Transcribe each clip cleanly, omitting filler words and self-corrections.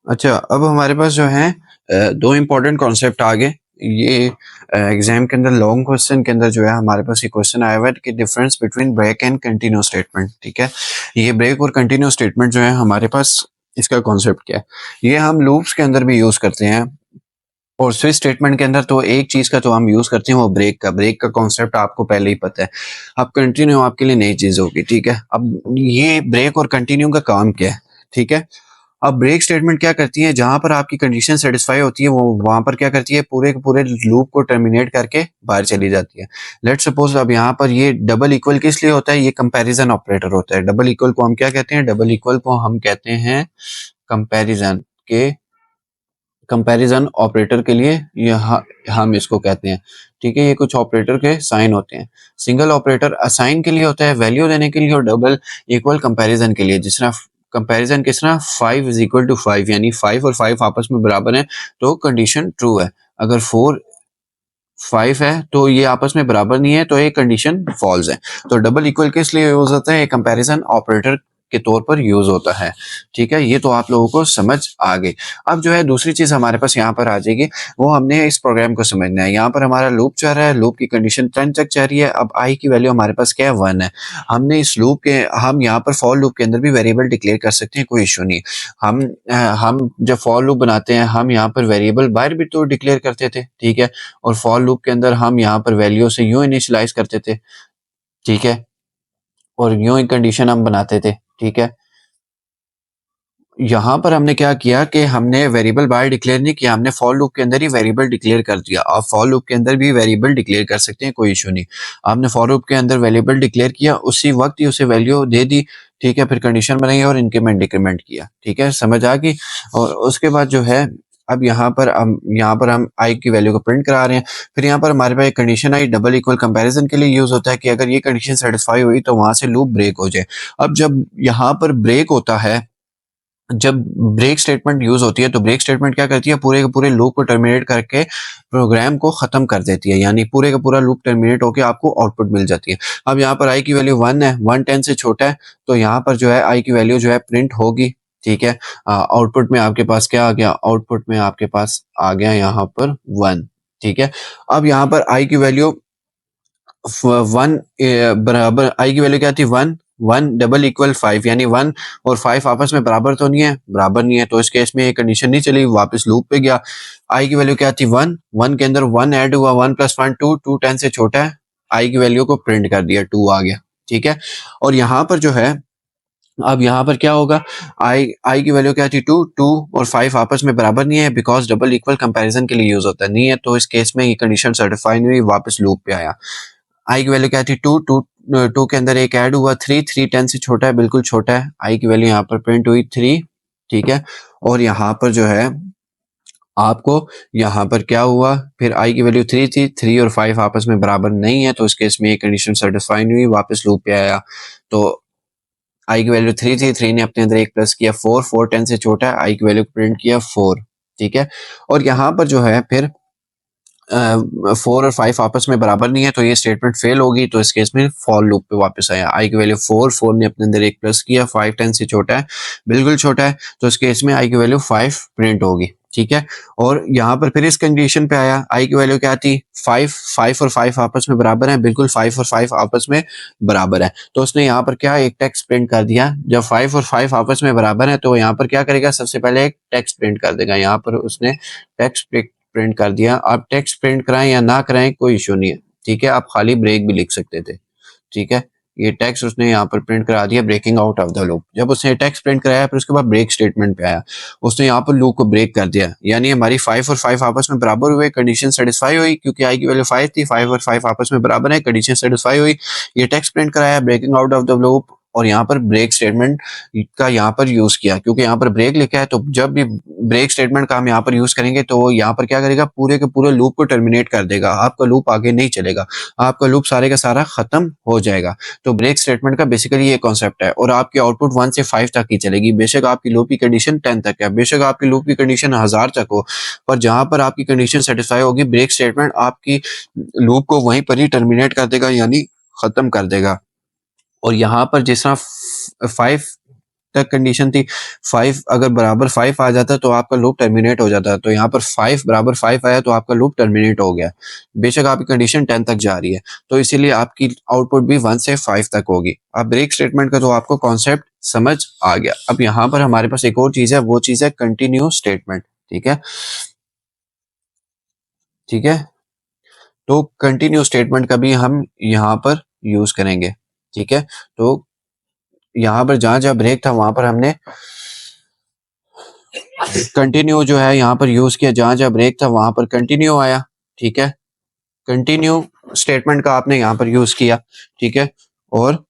अच्छा, अब हमारे पास जो है दो इम्पोर्टेंट कॉन्सेप्ट आ गए। ये एग्जाम के अंदर लॉन्ग क्वेश्चन के अंदर जो है हमारे पास ये क्वेश्चन आया हुआ है कि difference between break and continue statement. ठीक है, ये ब्रेक और कंटिन्यू स्टेटमेंट जो है हमारे पास, इसका कॉन्सेप्ट क्या है, ये हम लूप्स के अंदर भी यूज करते हैं और स्विच स्टेटमेंट के अंदर तो एक चीज का तो हम यूज करते हैं वो ब्रेक का कॉन्सेप्ट आपको पहले ही पता है। अब कंटिन्यू आपके लिए नई चीज होगी। ठीक है, अब ये ब्रेक और कंटिन्यू का काम क्या है। ठीक है, अब ब्रेक स्टेटमेंट क्या करती है, जहां पर आपकी कंडीशन सेटिस्फाई होती है वो वहां पर क्या करती है, पूरे के पूरे लूप को टर्मिनेट करके बाहर चली जाती है। लेट्स सपोज अब यहाँ पर ये डबल इक्वल किस लिए होता है, ये कंपैरिजन ऑपरेटर होता है। डबल इक्वल को हम क्या कहते हैं, डबल इक्वल को हम कहते हैं कंपैरिजन के, कंपैरिजन ऑपरेटर के लिए यह हम इसको कहते हैं। ठीक है, ये कुछ ऑपरेटर के साइन होते हैं। सिंगल ऑपरेटर असाइन के लिए होता है, वैल्यू देने के लिए, और डबल इक्वल कंपैरिजन के लिए। जिस तरह कंपैरिजन किस तरह 5 इज इक्वल टू 5, यानी 5 और 5 आपस में बराबर हैं तो कंडीशन ट्रू है। अगर 4 5 है तो ये आपस में बराबर नहीं है तो ये कंडीशन फॉल्स है। तो डबल इक्वल किस लिए यूज होता है, कंपैरिजन ऑपरेटर के तौर पर यूज होता है। ठीक है, ये तो आप लोगों को समझ आ गई। अब जो है दूसरी चीज हमारे पास यहाँ पर आ जाएगी, वो हमने इस प्रोग्राम को समझना है। यहाँ पर हमारा लूप चल रहा है, लूप की कंडीशन 10 तक चल रही है। अब आई की वैल्यू हमारे पास क्या है, 1 है। हमने इस लूप के, हम यहाँ पर फॉर लूप के अंदर भी वेरिएबल डिक्लेयर कर सकते हैं, कोई इशू नहीं। हम जब फॉर लूप बनाते हैं हम यहाँ पर वेरिएबल बाहर भी तो डिक्लेयर करते थे। ठीक है, और फॉर लूप के अंदर हम यहाँ पर वैल्यू से यूं इनिशियलाइज करते थे। ठीक है, और यूं ही कंडीशन हम बनाते थे। ठीक है, यहाँ पर हमने क्या किया कि हमने वेरिएबल बाहर डिक्लेयर नहीं किया, हमने फॉर लूप के अंदर ही वेरिएबल डिक्लेयर कर दिया। आप फॉर लूप के अंदर भी वेरिएबल डिक्लेयर कर सकते हैं, कोई इशू नहीं। आपने फॉर लूप के अंदर वेरिएबल डिक्लेयर किया, उसी वक्त ही उसे वैल्यू दे दी। ठीक है, फिर कंडीशन बनाई और इंक्रीमेंट डिक्रीमेंट किया। ठीक है, समझ आ गई। और उसके बाद जो है अब यहाँ पर हम आई की वैल्यू को प्रिंट करा रहे हैं। फिर यहाँ पर हमारे पास एक कंडीशन आई, डबल इक्वल कंपैरिजन के लिए यूज होता है कि अगर ये कंडीशन सेटिस्फाई हुई तो वहां से लूप ब्रेक हो जाए। अब जब यहाँ पर ब्रेक होता है, जब ब्रेक स्टेटमेंट यूज होती है तो ब्रेक स्टेटमेंट क्या करती है, पूरे के पूरे लूप को टर्मिनेट करके प्रोग्राम को खत्म कर देती है, यानी पूरे का पूरा लूप टर्मिनेट होकर आपको आउटपुट मिल जाती है। अब यहाँ पर आई की वैल्यू 1 है, 1 10 से छोटा है, तो यहाँ पर जो है आई की वैल्यू जो है प्रिंट होगी। ठीक है, आउटपुट में आपके पास क्या आ गया, आउटपुट में आपके पास आ गया यहाँ पर 1। ठीक है, अब यहाँ पर आई की वैल्यू 1 बराबर, आई की वैल्यू क्या थी, 1 1 डबल इक्वल 5, यानी 1 और 5 आपस में बराबर तो नहीं है, बराबर नहीं है, तो इस केस में ये कंडीशन नहीं चली, वापस लूप पे गया। आई की वैल्यू क्या थी, 1 1 के अंदर 1 ऐड हुआ, 1 प्लस 1 2, 2 10 से छोटा है, आई की वैल्यू को प्रिंट कर दिया, 2 आ गया। ठीक है, और यहाँ पर जो है, अब यहाँ पर क्या होगा, आई आई की वैल्यू क्या थी, 2 2 और 5 आपस में बराबर नहीं है, बिकॉज डबल इक्वल कंपैरिजन के लिए यूज होता है, नहीं है, तो इस केस में ये कंडीशन सर्टिफाई नहीं हुई, वापस लूप पे आया। आई की वैल्यू क्या थी, 2 2 2 के अंदर एक ऐड हुआ, 3 3 10 से छोटा है, बिल्कुल छोटा है, आई की वैल्यू यहाँ पर प्रिंट हुई 3। ठीक है, और यहाँ पर जो है आपको यहाँ पर क्या हुआ, फिर आई की वैल्यू 3 थी, 3 और 5 आपस में बराबर नहीं है, तो इस केस में ये कंडीशन सेटिस्फाई नहीं हुई, वापस लूप पे आया। तो आई की वैल्यू 3 थी, 3 ने अपने अंदर एक प्लस किया, 4 4 10 से छोटा है, आई की वैल्यू प्रिंट किया 4। ठीक है, और यहाँ पर जो है फिर 4 और 5 आपस में बराबर नहीं है, तो ये स्टेटमेंट फेल होगी, तो इस केस में फॉर लूप पे वापस आया। आई की वैल्यू 4 4 ने अपने अंदर एक प्लस किया, 5 10 से छोटा है, बिल्कुल छोटा है, तो इस केस में आई की वैल्यू 5 प्रिंट होगी। ठीक है, और यहाँ पर फिर इस कंडीशन पे आया, आई की वैल्यू क्या थी, 5 5 और 5 आपस में बराबर है, बिल्कुल 5 और 5 आपस में बराबर है, तो उसने यहाँ पर क्या एक टेक्स्ट प्रिंट कर दिया। जब 5 और 5 आपस में बराबर है तो यहाँ पर क्या करेगा, सबसे पहले एक टेक्स्ट प्रिंट कर देगा। यहाँ पर उसने टेक्स्ट प्रिंट कर दिया। आप टेक्स्ट प्रिंट कराएं या ना कराएं कोई इशू नहीं है। ठीक है, आप खाली ब्रेक भी लिख सकते थे। ठीक है, ये टेक्स्ट उसने यहाँ पर प्रिंट करा दिया, breaking out of the loop. जब उसने टेक्स्ट प्रिंट कराया फिर उसके बाद ब्रेक स्टेटमेंट पे आया, उसने यहाँ पर लूप को ब्रेक कर दिया, यानी हमारी 5 और 5 आपस में बराबर हुए, कंडीशन सेटिस्फाई हुई, क्योंकि आई की वैल्यू 5 थी, 5 और 5 आपस में बराबर है, कंडीशन सेटिस्फाई हुई। ये टेक्स्ट प्रिंट कराया, breaking out of the loop, और यहाँ पर ब्रेक स्टेटमेंट का यहाँ पर यूज किया, क्योंकि यहाँ पर ब्रेक लिखा है, तो जब भी ब्रेक स्टेटमेंट का हम यहाँ पर यूज करेंगे तो वो यहाँ पर क्या करेगा, पूरे के पूरे लूप को टर्मिनेट कर देगा, आपका लूप आगे नहीं चलेगा, आपका लूप सारे का सारा खत्म हो जाएगा। तो ब्रेक स्टेटमेंट का बेसिकली ये कॉन्सेप्ट है, और आपकी आउटपुट 1 से 5 तक ही चलेगी। बेशक आपकी लूप की कंडीशन 10 तक है, बेशक आपकी लूप की कंडीशन 1000 तक हो, पर जहां पर आपकी कंडीशन सेटिस्फाई होगी, ब्रेक स्टेटमेंट आपकी लूप को वहीं पर ही टर्मिनेट कर देगा, यानी खत्म कर देगा। और यहाँ पर जिस तरह 5 तक कंडीशन थी, 5 अगर बराबर 5 आ जाता तो आपका लूप टर्मिनेट हो जाता। तो यहाँ पर 5 बराबर 5 आया तो आपका लूप टर्मिनेट हो गया। बेशक आपकी कंडीशन 10 तक जा रही है, तो इसीलिए आपकी आउटपुट भी 1 से 5 तक होगी। अब ब्रेक स्टेटमेंट का तो आपको कॉन्सेप्ट समझ आ गया। अब यहाँ पर हमारे पास एक और चीज है, वो चीज है कंटिन्यू स्टेटमेंट। ठीक है, ठीक है। तो कंटिन्यू स्टेटमेंट का भी हम यहाँ पर यूज करेंगे। ठीक है, तो यहाँ पर जहां जहां ब्रेक था वहां पर हमने कंटिन्यू जो है यहाँ पर यूज किया, जहां जहां ब्रेक था वहां पर कंटिन्यू आया। ठीक है, कंटिन्यू स्टेटमेंट का आपने यहाँ पर यूज किया। ठीक है, और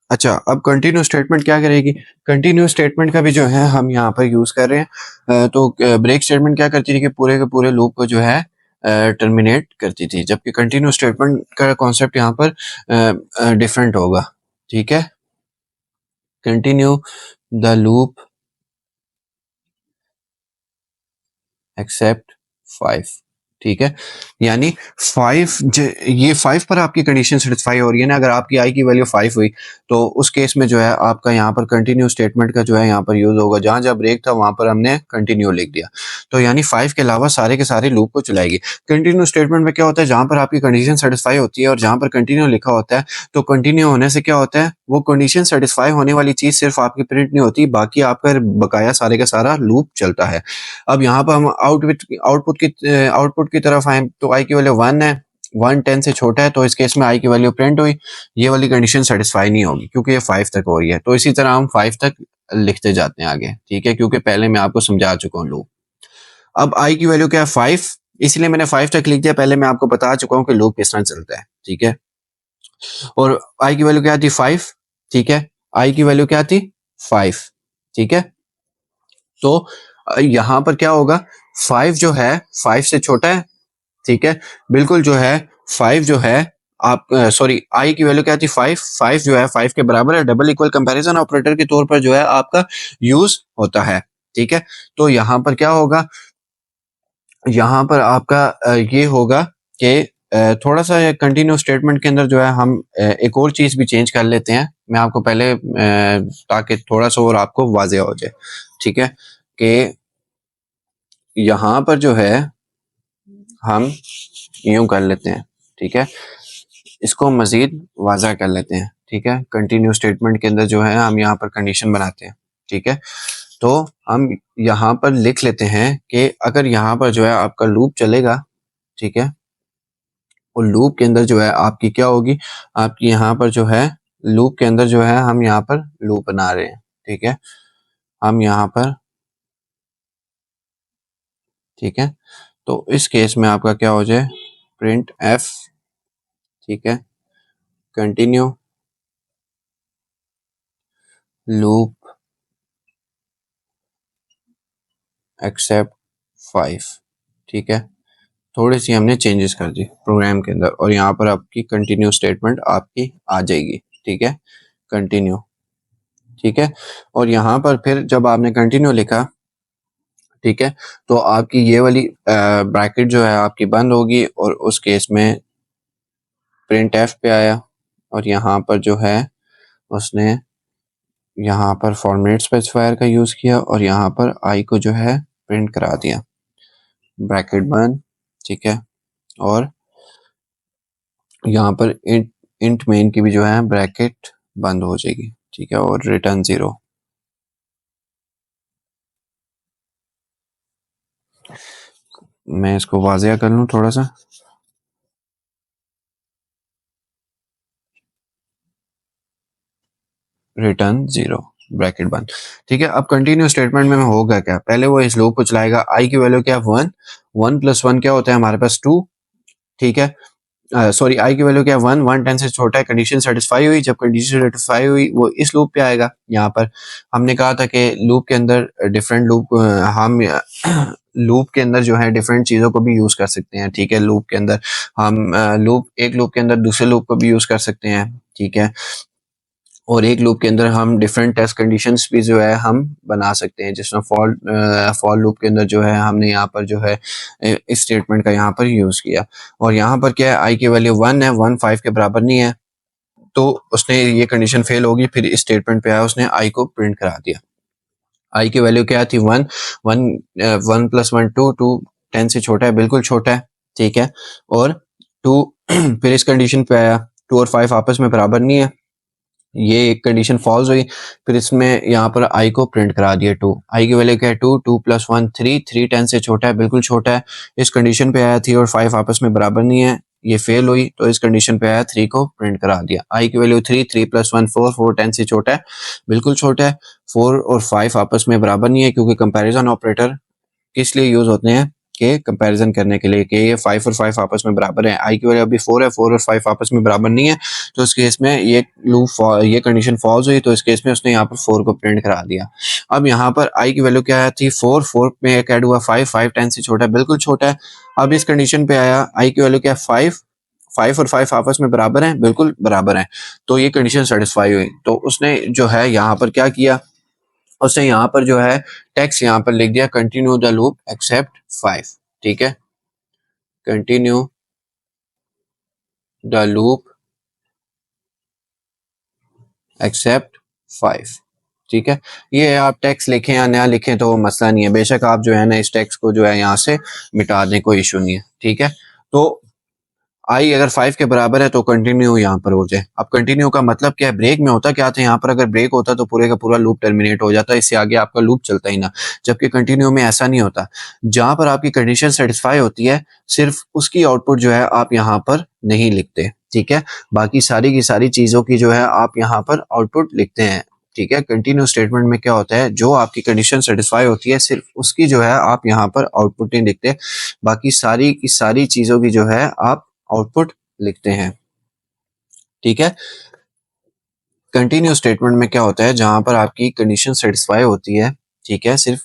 अच्छा, अब कंटिन्यू स्टेटमेंट क्या करेगी, कंटिन्यू स्टेटमेंट का भी जो है हम यहाँ पर यूज कर रहे हैं। तो ब्रेक स्टेटमेंट क्या करती थी कि पूरे के पूरे लूप को जो है टर्मिनेट करती थी, जबकि कंटिन्यू स्टेटमेंट का कॉन्सेप्ट यहाँ पर डिफरेंट होगा। ठीक है, कंटिन्यू द लूप एक्सेप्ट 5। ठीक है, यानी 5 ये 5 पर आपकी कंडीशन सेटिस्फाई हो रही है ना। अगर आपकी आई की वैल्यू 5 हुई तो उस केस में जो है आपका यहाँ पर कंटिन्यू स्टेटमेंट का जो है यहाँ पर यूज होगा। जहां जहां ब्रेक था वहां पर हमने कंटिन्यू लिख दिया, तो यानी 5 के अलावा सारे के सारे लूप को चलाएगी। कंटिन्यू स्टेटमेंट में क्या होता है, जहां पर आपकी कंडीशन सेटिस्फाई होती है और जहां पर कंटिन्यू लिखा होता है, तो कंटिन्यू होने से क्या होता है, वो कंडीशन सेटिस्फाई होने वाली चीज सिर्फ आपकी प्रिंट नहीं होती, बाकी आपका बकाया सारे का सारा लूप चलता है। अब यहाँ पर हम आउटपुट की तरफ आए, तो आई की वैल्यू 1 है, 1 10 से छोटा है, तो इस केस में आई की वैल्यू प्रिंट हुई, ये वाली कंडीशन सेटिस्फाई नहीं होगी क्योंकि ये 5 तक हो रही है। तो इसी तरह हम 5 तक लिखते जाते हैं आगे। ठीक है, क्योंकि पहले मैं आपको समझा चुका हूँ लूप। अब आई की वैल्यू क्या है, 5, इसलिए मैंने 5 तक लिख दिया। पहले मैं आपको बता चुका हूँ कि लूप किस तरह चलता है। ठीक है, और आई की वैल्यू क्या थी, 5। ठीक है, आई की वैल्यू क्या थी, 5। ठीक है, तो यहाँ पर क्या होगा, 5 जो है 5 से छोटा है। ठीक है, बिल्कुल जो है 5 जो है आप सॉरी आई की वैल्यू क्या थी, 5। 5 जो है 5 के बराबर है। डबल इक्वल कंपैरिजन ऑपरेटर के तौर पर जो है आपका यूज होता है। ठीक है, तो यहाँ पर क्या होगा, यहाँ पर आपका ये होगा कि थोड़ा सा कंटिन्यू स्टेटमेंट के अंदर जो है हम एक और चीज भी चेंज कर लेते हैं। मैं आपको पहले ताकि थोड़ा सा और आपको वाज़ेह हो जाए। ठीक है, कि यहाँ पर जो है हम यूं कर लेते हैं। ठीक है, इसको मजीद वाज़ा कर लेते हैं। ठीक है, कंटिन्यू स्टेटमेंट के अंदर जो है हम यहाँ पर कंडीशन बनाते हैं। ठीक है, तो हम यहाँ पर लिख लेते हैं कि अगर यहाँ पर जो है आपका लूप चलेगा, ठीक है, और लूप के अंदर जो है आपकी क्या होगी, आपकी यहाँ पर जो है लूप के अंदर जो है हम यहाँ पर लूप बना रहे हैं। ठीक है, हम यहाँ पर, ठीक है, तो इस केस में आपका क्या हो जाए, प्रिंट एफ। ठीक है, कंटिन्यू लूप एक्सेप्ट 5। ठीक है, थोड़ी सी हमने चेंजेस कर दी प्रोग्राम के अंदर, और यहाँ पर आपकी कंटिन्यू स्टेटमेंट आपकी आ जाएगी। ठीक है, कंटिन्यू। ठीक है, और यहाँ पर फिर जब आपने कंटिन्यू लिखा, ठीक है, तो आपकी ये वाली ब्रैकेट जो है आपकी बंद होगी, और उस केस में प्रिंट एफ पे आया, और यहाँ पर जो है उसने यहाँ पर फॉर्मेट स्पेसिफायर का यूज किया, और यहाँ पर आई को जो है प्रिंट करा दिया, ब्रैकेट बंद। ठीक है, और यहाँ पर इंट मेन की भी जो है ब्रैकेट बंद हो जाएगी। ठीक है, और रिटर्न 0। मैं इसको वाज़िया कर लूँ थोड़ा सा, रिटर्न 0, ब्रैकेट बंद। ठीक है, अब कंटिन्यू स्टेटमेंट में होगा क्या, पहले वो इस लूप को चलाएगा। आई की वैल्यू क्या है, 1। 1 + 1 क्या होता है हमारे पास, 2। ठीक है, सॉरी आई की वैल्यू क्या है, 1। 1 10 से छोटा है, कंडीशन सेटिस्फाई हुई। जब कंडीशन सेटिस्फाई हुई वो इस लूप पे आएगा। यहाँ पर हमने कहा था कि लूप के अंदर डिफरेंट लूप हम लूप के अंदर जो है डिफरेंट चीज़ों को भी यूज कर सकते हैं। ठीक है, लूप के अंदर हम एक लूप के अंदर दूसरे लूप को भी यूज कर सकते हैं। ठीक है, और एक लूप के अंदर हम डिफरेंट टेस्ट कंडीशंस भी जो है हम बना सकते हैं, जिसमें फॉर लूप के अंदर जो है हमने यहाँ पर जो है इस स्टेटमेंट का यहाँ पर यूज किया। और यहाँ पर क्या है, आई की वैल्यू 1 है, 1 5 के बराबर नहीं है। तो उसने ये कंडीशन फेल होगी, फिर इस स्टेटमेंट पे आया, उसने आई को प्रिंट करा दिया। आई की वैल्यू क्या थी 1, 1 प्लस 1 2, 2 10 से छोटा है, बिल्कुल छोटा है, ठीक है। और 2 फिर इस कंडीशन पे आया 2 और 5 आपस में बराबर नहीं है, ये एक कंडीशन फॉल्स हुई। फिर इसमें यहाँ पर आई को प्रिंट करा दिया 2, आई की वैल्यू क्या है 2, 2 प्लस 1 3, 3 10 से छोटा है, बिल्कुल छोटा है। इस कंडीशन पे आया 3 और 5 आपस में बराबर नहीं है, ये फेल हुई, तो इस कंडीशन पे आया 3 को प्रिंट करा दिया। आई की वैल्यू 3, 3 प्लस 1 4, 4 10 से छोटा है, बिल्कुल छोटा है। 4 और 5 आपस में बराबर नहीं है, क्योंकि कंपैरिजन ऑपरेटर किस लिए यूज होते हैं कि कंपैरिजन करने के लिए कि ये 5 और 5 आपस में बराबर है। आई की वैल्यू अभी 4 है, 4 और 5 आपस में बराबर नहीं है, तो इस केस में ये कंडीशन फॉल्स हुई, तो इस केस में उसने यहाँ पर 4 को प्रिंट करा दिया। अब यहाँ पर आई की वैल्यू क्या थी 4, 4 में एक ऐड हुआ 5, 5 10 से छोटा है, बिल्कुल छोटा है। अब इस कंडीशन पे आया आई की वैल्यू क्या है 5, 5 और 5 आपस में बराबर हैं, बिल्कुल बराबर हैं, तो ये कंडीशन सेटिस्फाई हुई। तो उसने जो है यहाँ पर क्या किया, उसने यहाँ पर जो है टेक्स्ट यहाँ पर लिख दिया कंटिन्यू द लूप एक्सेप्ट 5, ठीक है, कंटिन्यू द लूप एक्सेप्ट 5, ठीक है। ये आप टेक्स्ट लिखें या नया लिखें तो मसला नहीं है, बेशक आप जो है ना इस टेक्स्ट को जो है यहाँ से मिटा दें, कोई इशू नहीं है, ठीक है। तो आई अगर 5 के बराबर है तो कंटिन्यू यहाँ पर हो जाए। अब कंटिन्यू का मतलब क्या है, ब्रेक में होता क्या था, यहाँ पर अगर ब्रेक होता तो पूरे का पूरा लूप टर्मिनेट हो जाता, इससे आगे आपका लूप चलता ही ना, जबकि कंटिन्यू में ऐसा नहीं होता। जहां पर आपकी कंडीशन सेटिस्फाई होती है, सिर्फ उसकी आउटपुट जो है आप यहाँ पर नहीं लिखते, ठीक है, बाकी सारी की सारी चीजों की जो है आप यहाँ पर आउटपुट लिखते हैं, ठीक है। कंटिन्यू स्टेटमेंट में क्या होता है, जो आपकी कंडीशन सेटिस्फाई होती है सिर्फ उसकी जो है आप यहाँ पर आउटपुट नहीं लिखते, बाकी सारी की सारी चीजों की जो है आप आउटपुट लिखते हैं, ठीक है। कंटिन्यू स्टेटमेंट में क्या होता है, जहां पर आपकी कंडीशन सेटिस्फाई होती है, ठीक है, सिर्फ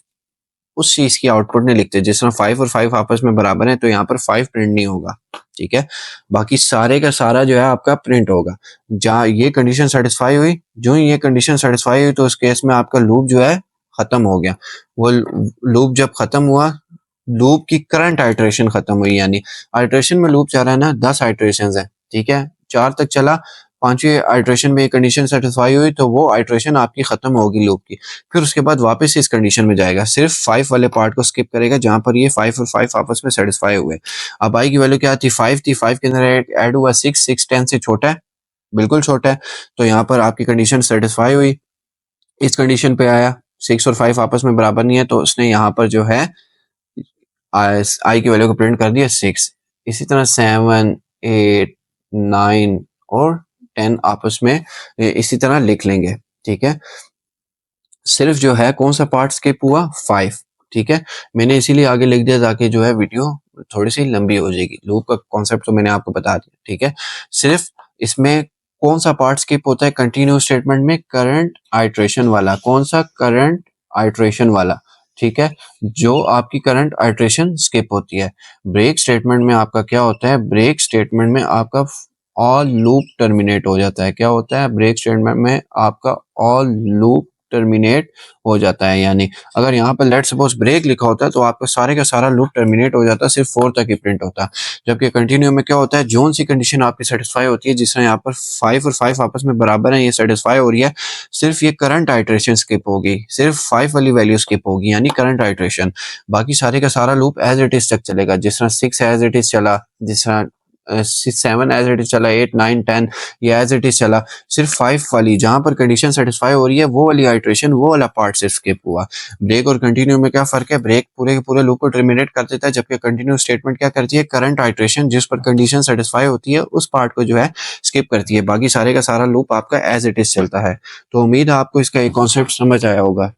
उस चीज की आउटपुट नहीं लिखते। जिस तरह 5 और 5 आपस में बराबर है तो यहाँ पर 5 प्रिंट नहीं होगा, ठीक है, बाकी सारे का सारा जो है आपका प्रिंट होगा। जहाँ ये कंडीशन सेटिस्फाई हुई, जो ही ये कंडीशन सेटिस्फाई हुई तो उस केस में आपका लूप जो है खत्म हो गया। वो लूप जब खत्म हुआ, लूप की करंट आइटरेशन खत्म हुई, यानी आइटरेशन में लूप चाह रहा है ना 10 आइटरेशन है, ठीक है, 4 तक चला, 5वें आइटरेशन में कंडीशन सेटिस्फाई हुई तो वो आइटरेशन आपकी खत्म होगी लूप की, फिर उसके बाद वापस इस कंडीशन में जाएगा, सिर्फ 5 वाले पार्ट को स्किप करेगा जहां पर ये 5 और 5 आपस में सेटिस्फाई हुए। अब आई की वैल्यू क्या थी 5 थी, 5 के अंदर ऐड हुआ 6, 6 10 से छोटा है, बिल्कुल छोटा है, तो यहाँ पर आपकी कंडीशन सेटिस्फाई हुई। इस कंडीशन पे आया 6 और 5 आपस में बराबर नहीं है, तो उसने यहाँ पर जो है आई की वैल्यू को प्रिंट कर दिया 6। इसी तरह 7, 8, 9 और 10 आपस में इसी तरह लिख लेंगे, ठीक है। सिर्फ जो है कौन सा पार्ट स्किप हुआ 5, ठीक है, मैंने इसीलिए आगे लिख दिया ताकि जो है वीडियो थोड़ी सी लंबी हो जाएगी। लूप का कॉन्सेप्ट तो मैंने आपको बता दिया, ठीक है। सिर्फ इसमें कौन सा पार्ट स्किप होता है कंटिन्यू स्टेटमेंट में, करंट आइट्रेशन वाला, कौन सा करंट आइट्रेशन वाला, ठीक है, जो आपकी करंट आइट्रेशन स्किप होती है। ब्रेक स्टेटमेंट में आपका क्या होता है, ब्रेक स्टेटमेंट में आपका ऑल लूप टर्मिनेट हो जाता है। क्या होता है ब्रेक स्टेटमेंट में आपका ऑल लूप टर्मिनेट हो जाता है, यानी अगर यहाँ पर लेट सपोज ब्रेक लिखा होता है तो आपका सारे का सारा लूप टर्मिनेट हो जाता है, सिर्फ 4 तक ही प्रिंट होता है। जबकि कंटिन्यू में क्या होता है, जोन सी कंडीशन आपकी सेटिस्फाई होती है, जिस तरह यहाँ पर 5 और 5 आपस में बराबर है, ये सेटिस्फाई हो रही है, सिर्फ ये करंट आइट्रेशन स्किप होगी, सिर्फ 5 वाली वैल्यू स्किप होगी, यानी करंट आइट्रेशन, बाकी सारे का सारा लूप एज इट इज तक चलेगा। जिस तरह 6 एज इट इज चला, जिस तरह 7 एज इट इज चला, 8, 9, 10 ये एज इट इज चला, सिर्फ 5 वाली जहां पर कंडीशन सेटिस्फाई हो रही है वो वाली आइट्रेशन, वो वाला पार्ट सिर्फ स्किप हुआ। ब्रेक और कंटिन्यू में क्या फर्क है, ब्रेक पूरे के पूरे लूप को टर्मिनेट कर देता है, जबकि कंटिन्यू स्टेटमेंट क्या करती है, करंट आइट्रेशन जिस पर कंडीशन सेटिस्फाई होती है उस पार्ट को जो है स्किप करती है, बाकी सारे का सारा लूप आपका एज इट इज चलता है। तो उम्मीद है आपको इसका एक कॉन्सेप्ट समझ आया होगा।